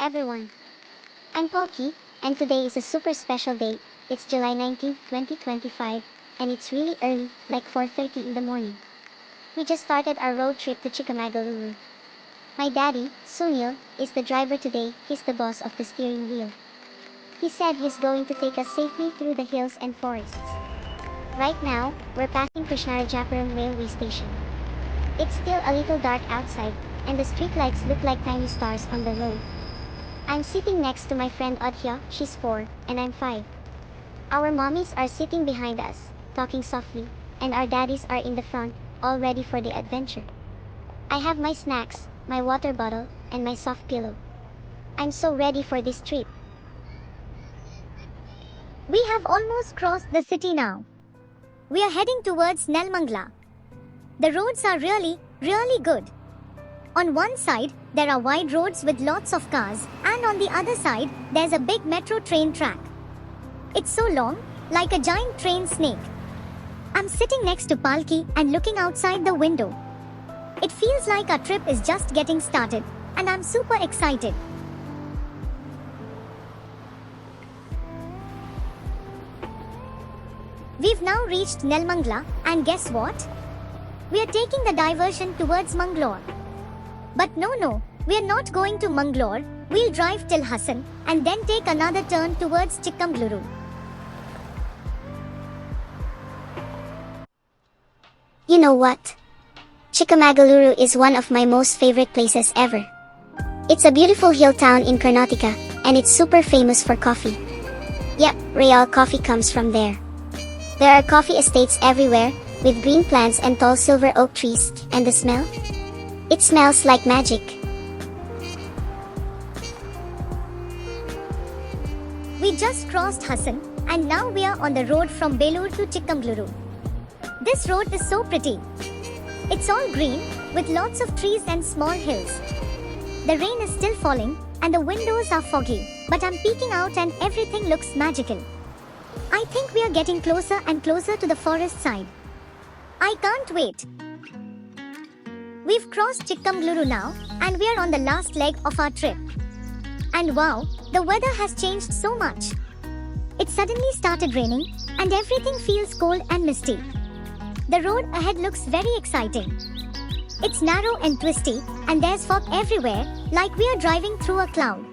everyone. I'm Polky, and today is a super special day. It's July 19th, 2025, and it's really early, like 4:30 in the morning. We just started our road trip to Chikkamagaluru. My daddy, Sunil, is the driver today. He's the boss of the steering wheel. He said he's going to take us safely through the hills and forests. Right now, we're passing Krishnarajapuram railway station. It's still a little dark outside, and the streetlights look like tiny stars on the road. I'm sitting next to my friend Odhya, she's 4, and I'm 5. Our mommies are sitting behind us, talking softly, and our daddies are in the front, all ready for the adventure. I have my snacks, my water bottle, and my soft pillow. I'm so ready for this trip. We have almost crossed the city now. We are heading towards Nelmangla. The roads are really good. On one side, there are wide roads with lots of cars, and on the other side, there's a big metro train track. It's so long, like a giant train snake. I'm sitting next to Palki and looking outside the window. It feels like our trip is just getting started, and I'm super excited. We've now reached Nelmangla, and guess what? We are taking the diversion towards Mangalore. But no, we are not going to Mangalore. We'll drive till Hassan, and then take another turn towards Chikkamagaluru. You know what? Chikkamagaluru is one of my most favorite places ever. It's a beautiful hill town in Karnataka, and it's super famous for coffee. Yep, real coffee comes from there. There are coffee estates everywhere, with green plants and tall silver oak trees, and the smell? It smells like magic. We just crossed Hassan, and now we are on the road from Belur to Chikkamagaluru. This road is so pretty. It's all green, with lots of trees and small hills. The rain is still falling, and the windows are foggy, but I'm peeking out and everything looks magical. I think we are getting closer and closer to the forest side. I can't wait. We've crossed Chikkamagaluru now, and we are on the last leg of our trip. And wow, the weather has changed so much. It suddenly started raining, and everything feels cold and misty. The road ahead looks very exciting. It's narrow and twisty, and there's fog everywhere, like we are driving through a cloud.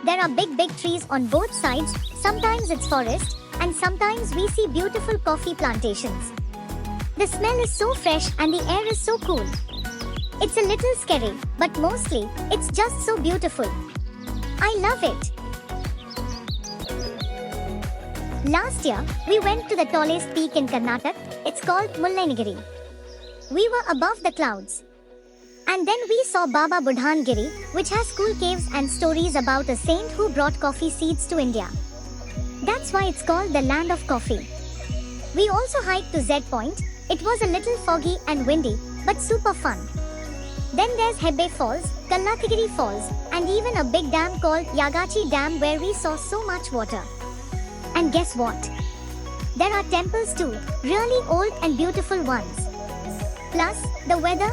There are big trees on both sides. Sometimes it's forest, and sometimes we see beautiful coffee plantations. The smell is so fresh and the air is so cool. It's a little scary, but mostly, it's just so beautiful. I love it. Last year, we went to the tallest peak in Karnataka. It's called Mudigere. We were above the clouds. And then we saw Baba Budhangiri, which has cool caves and stories about a saint who brought coffee seeds to India. That's why it's called the land of coffee. We also hiked to Z Point. It was a little foggy and windy, but super fun. Then there's Hebbe Falls, Kalnathigiri Falls, and even a big dam called Yagachi Dam where we saw so much water. And guess what? There are temples too, really old and beautiful ones. Plus, the weather?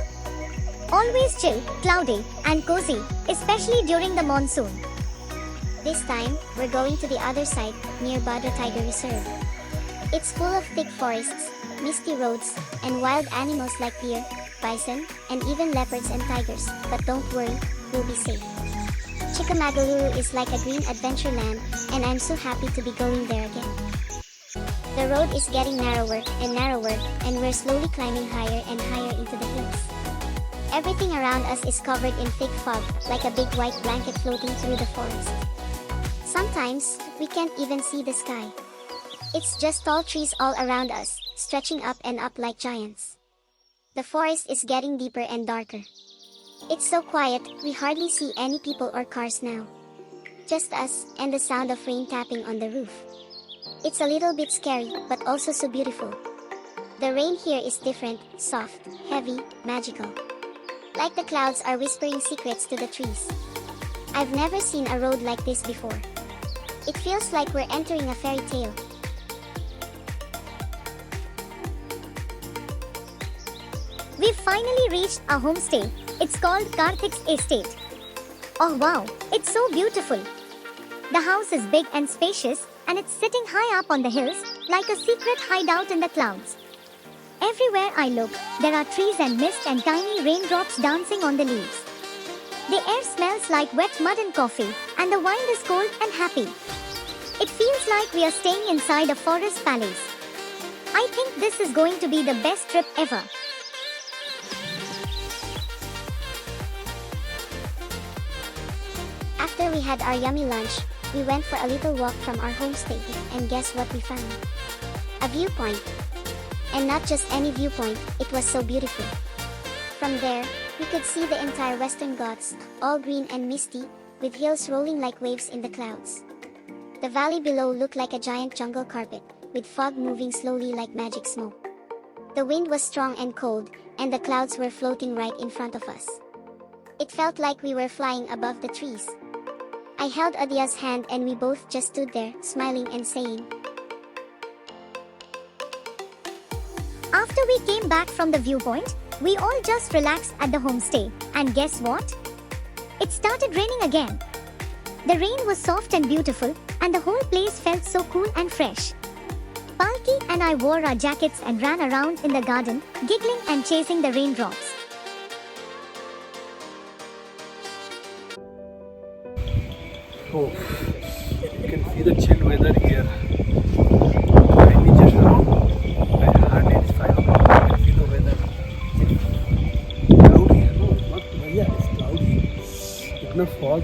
Always chill, cloudy, and cozy, especially during the monsoon. This time, we're going to the other side, near Badra Tiger Reserve. It's full of thick forests, misty roads, and wild animals like deer, bison, and even leopards and tigers, but don't worry, we'll be safe. Chikkamagaluru is like a green adventure land, and I'm so happy to be going there again. The road is getting narrower and narrower, and we're slowly climbing higher and higher into the hills. Everything around us is covered in thick fog, like a big white blanket floating through the forest. Sometimes, we can't even see the sky. It's just tall trees all around us, stretching up and up like giants. The forest is getting deeper and darker. It's so quiet, we hardly see any people or cars now. Just us, and the sound of rain tapping on the roof. It's a little bit scary, but also so beautiful. The rain here is different, soft, heavy, magical. Like the clouds are whispering secrets to the trees. I've never seen a road like this before. It feels like we're entering a fairy tale. We've finally reached our homestay. It's called Karthik's Estate. Oh wow, it's so beautiful. The house is big and spacious, and it's sitting high up on the hills, like a secret hideout in the clouds. Everywhere I look, there are trees and mist and tiny raindrops dancing on the leaves. The air smells like wet mud and coffee, and the wind is cold and happy. It feels like we are staying inside a forest palace. I think this is going to be the best trip ever. After we had our yummy lunch, we went for a little walk from our homestay, and guess what we found? A viewpoint. And not just any viewpoint, it was so beautiful. From there, we could see the entire Western Ghats, all green and misty, with hills rolling like waves in the clouds. The valley below looked like a giant jungle carpet, with fog moving slowly like magic smoke. The wind was strong and cold, and the clouds were floating right in front of us. It felt like we were flying above the trees. I held Adia's hand and we both just stood there, smiling and saying, After we came back from the viewpoint, we all just relaxed at the homestay, and guess what? It started raining again. The rain was soft and beautiful, and the whole place felt so cool and fresh. Palki and I wore our jackets and ran around in the garden, giggling and chasing the raindrops. Oh, you can see the chill weather here. Rainy just now. Hardly it's 5 o'clock. You can see the weather. It's cloudy है ना, बहुत बढ़िया है. It's cloudy. इतना fog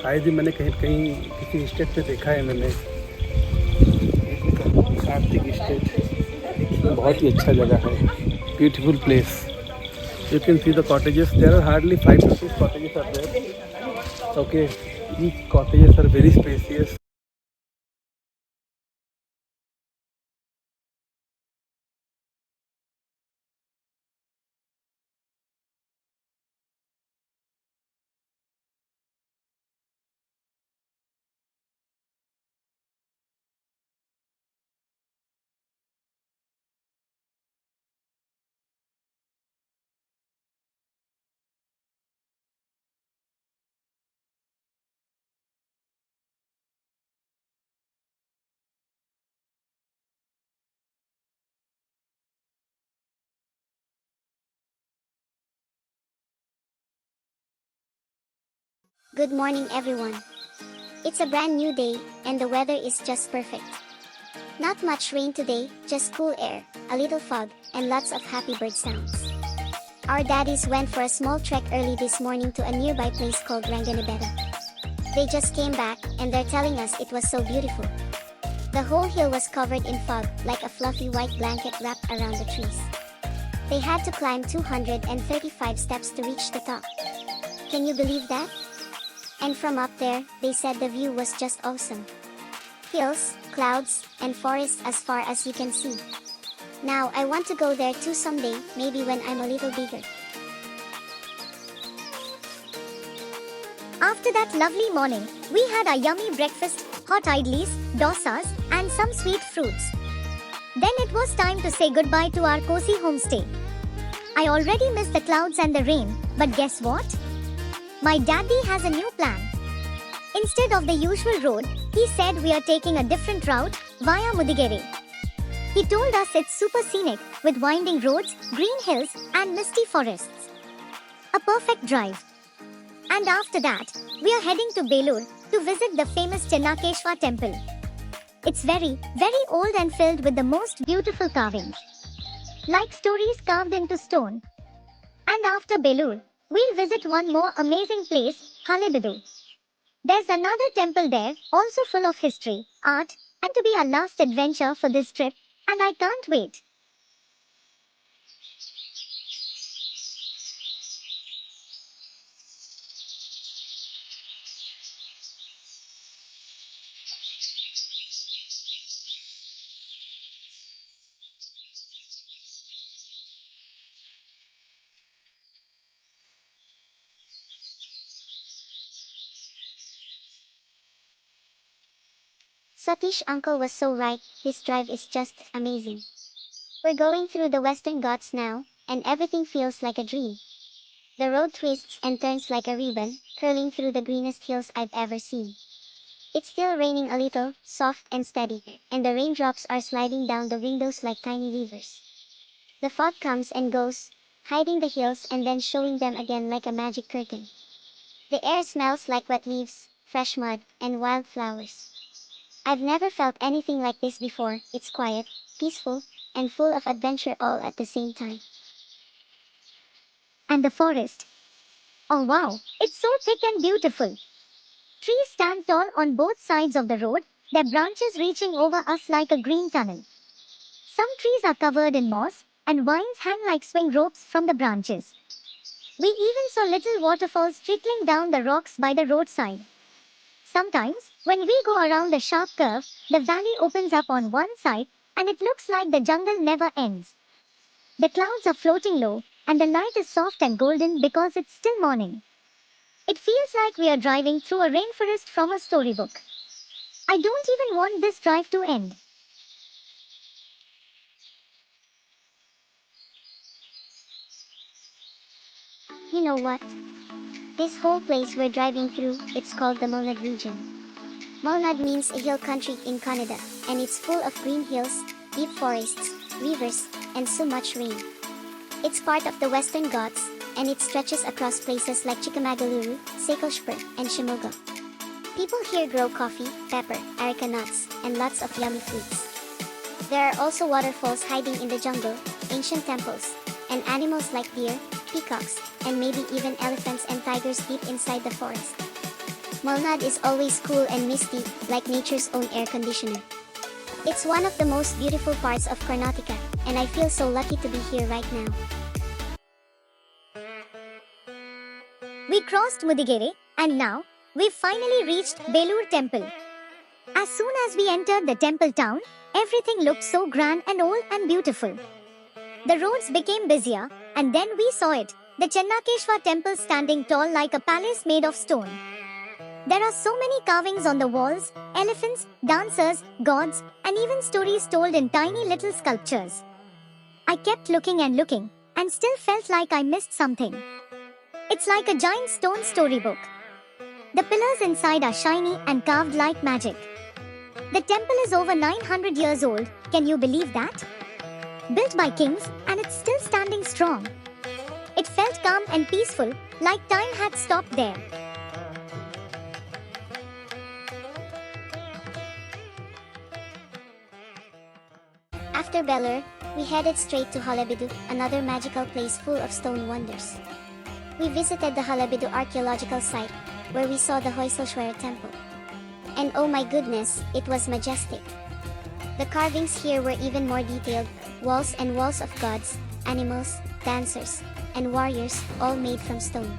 शायद ही मैंने कहीं कहीं किसी स्टेट पे देखा है मैंने. कार्तिक स्टेट. बहुत ही अच्छा जगह है. Beautiful place. You can see the cottages. There are hardly 5 to 6 cottages are there. Okay. Each cottages are very spacious. Good morning everyone. It's a brand new day, and the weather is just perfect. Not much rain today, just cool air, a little fog, and lots of happy bird sounds. Our daddies went for a small trek early this morning to a nearby place called Ranganabeda. They just came back, and they're telling us it was so beautiful. The whole hill was covered in fog, like a fluffy white blanket wrapped around the trees. They had to climb 235 steps to reach the top. Can you believe that? And from up there, they said the view was just awesome. Hills, clouds, and forests as far as you can see. Now I want to go there too someday, maybe when I'm a little bigger. After that lovely morning, we had a yummy breakfast, hot idlis, dosas, and some sweet fruits. Then it was time to say goodbye to our cozy homestay. I already miss the clouds and the rain, but guess what? My daddy has a new plan. Instead of the usual road, he said we are taking a different route, via Mudigere. He told us it's super scenic, with winding roads, green hills, and misty forests. A perfect drive. And after that, we are heading to Belur, to visit the famous Chikkamagaluru temple. It's very, very old and filled with the most beautiful carvings. Like stories carved into stone. And after Belur, we'll visit one more amazing place, Halebidu. There's another temple there, also full of history, art, and to be our last adventure for this trip, and I can't wait. Satish uncle was so right, this drive is just amazing. We're going through the Western Ghats now, and everything feels like a dream. The road twists and turns like a ribbon, curling through the greenest hills I've ever seen. It's still raining a little, soft and steady, and the raindrops are sliding down the windows like tiny rivers. The fog comes and goes, hiding the hills and then showing them again like a magic curtain. The air smells like wet leaves, fresh mud, and wildflowers. I've never felt anything like this before. It's quiet, peaceful, and full of adventure all at the same time. And the forest. Oh wow, it's so thick and beautiful. Trees stand tall on both sides of the road, their branches reaching over us like a green tunnel. Some trees are covered in moss, and vines hang like swing ropes from the branches. We even saw little waterfalls trickling down the rocks by the roadside. Sometimes, when we go around a sharp curve, the valley opens up on one side, and it looks like the jungle never ends. The clouds are floating low, and the light is soft and golden because it's still morning. It feels like we are driving through a rainforest from a storybook. I don't even want this drive to end. You know what? This whole place we're driving through, it's called the Malnad region. Malnad means a hill country in Canada, and it's full of green hills, deep forests, rivers, and so much rain. It's part of the Western Ghats, and it stretches across places like Chikkamagaluru, Sakalshpur, and Shimoga. People here grow coffee, pepper, areca nuts, and lots of yummy fruits. There are also waterfalls hiding in the jungle, ancient temples, and animals like deer, peacocks, and maybe even elephants and tigers deep inside the forest. Malnad is always cool and misty, like nature's own air conditioner. It's one of the most beautiful parts of Karnataka, and I feel so lucky to be here right now. We crossed Mudigere, and now, we've finally reached Belur temple. As soon as we entered the temple town, everything looked so grand and old and beautiful. The roads became busier, and then we saw it, the Chennakeshwar temple standing tall like a palace made of stone. There are so many carvings on the walls, elephants, dancers, gods, and even stories told in tiny little sculptures. I kept looking and still felt like I missed something. It's like a giant stone storybook. The pillars inside are shiny and carved like magic. The temple is over 900 years old, can you believe that? Built by kings, and it's still standing strong. It felt calm and peaceful, like time had stopped there. After Belur, we headed straight to Halebidu, another magical place full of stone wonders. We visited the Halebidu archaeological site, where we saw the Hoysalshwara temple. And oh my goodness, it was majestic. The carvings here were even more detailed, walls and walls of gods, animals, dancers, and warriors, all made from stone.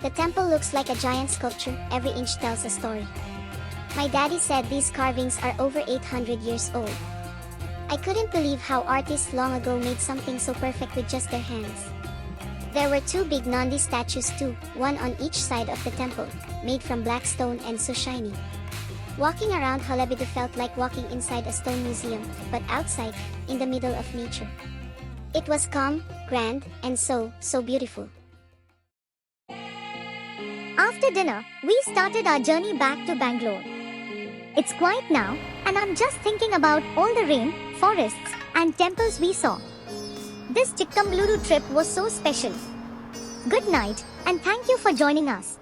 The temple looks like a giant sculpture, every inch tells a story. My daddy said these carvings are over 800 years old. I couldn't believe how artists long ago made something so perfect with just their hands. There were two big Nandi statues too, one on each side of the temple, made from black stone and so shiny. Walking around Halebidu felt like walking inside a stone museum, but outside, in the middle of nature. It was calm, grand, and so beautiful. After dinner, we started our journey back to Bangalore. It's quiet now, and I'm just thinking about all the rain, forests, and temples we saw. This Chikkamagaluru trip was so special. Good night, and thank you for joining us.